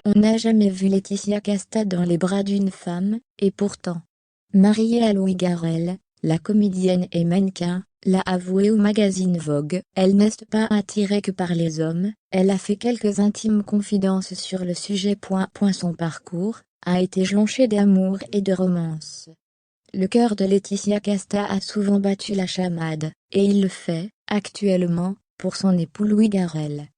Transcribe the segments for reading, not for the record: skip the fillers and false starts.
On n'a jamais vu Laetitia Casta dans les bras d'une femme, et pourtant. Mariée à Louis Garrel, la comédienne et mannequin, l'a avoué au magazine Vogue. Elle n'est pas attirée que par les hommes, elle a fait quelques intimes confidences sur le sujet. Son parcours a été jonché d'amour et de romance. Le cœur de Laetitia Casta a souvent battu la chamade, et il le fait, actuellement, pour son époux Louis Garrel.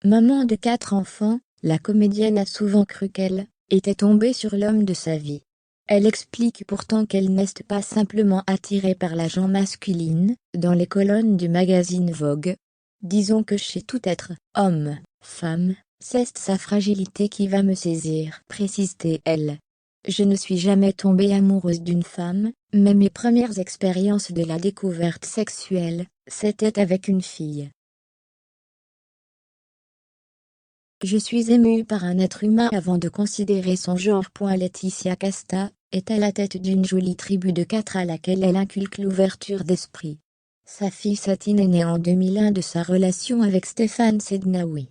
Maman de 4 enfants, la comédienne a souvent cru qu'elle était tombée sur l'homme de sa vie. Elle explique pourtant qu'elle n'est pas simplement attirée par la gent masculine, dans les colonnes du magazine Vogue. Disons que chez tout être, homme, femme, c'est sa fragilité qui va me saisir, précise-t-elle. Je ne suis jamais tombée amoureuse d'une femme, mais mes premières expériences de la découverte sexuelle, c'était avec une fille. Je suis émue par un être humain avant de considérer son genre. Laetitia Casta est à la tête d'une jolie tribu de 4 à laquelle elle inculque l'ouverture d'esprit. Sa fille Satine est née en 2001 de sa relation avec Stéphane Sednaoui.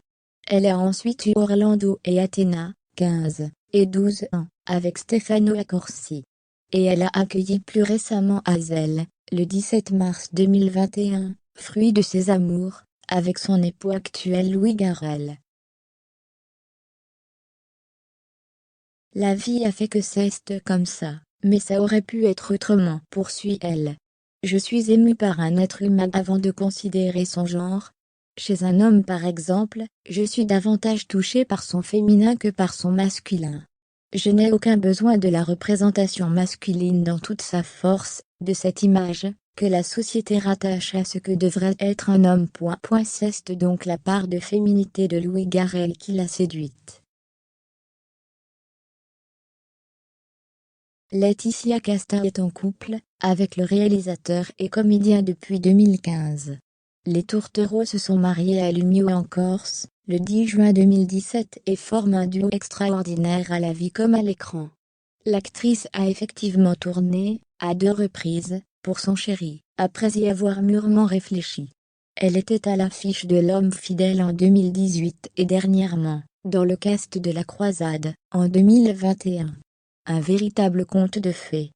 Elle a ensuite eu Orlando et Athéna, 15 et 12 ans, avec Stefano Accorsi. Et elle a accueilli plus récemment Hazel, le 17 mars 2021, fruit de ses amours, avec son époux actuel Louis Garrel. La vie a fait que c'est comme ça, mais ça aurait pu être autrement, poursuit-elle. Je suis émue par un être humain avant de considérer son genre. Chez un homme par exemple, je suis davantage touchée par son féminin que par son masculin. Je n'ai aucun besoin de la représentation masculine dans toute sa force, de cette image, que la société rattache à ce que devrait être un homme. C'est donc la part de féminité de Louis Garrel qui l'a séduite. Laetitia Casta est en couple, avec le réalisateur et comédien depuis 2015. Les tourtereaux se sont mariés à Lumio en Corse, le 10 juin 2017 et forment un duo extraordinaire à la vie comme à l'écran. L'actrice a effectivement tourné, à 2 reprises, pour son chéri, après y avoir mûrement réfléchi. Elle était à l'affiche de L'Homme fidèle en 2018 et dernièrement, dans le cast de La Croisade, en 2021. Un véritable conte de fées.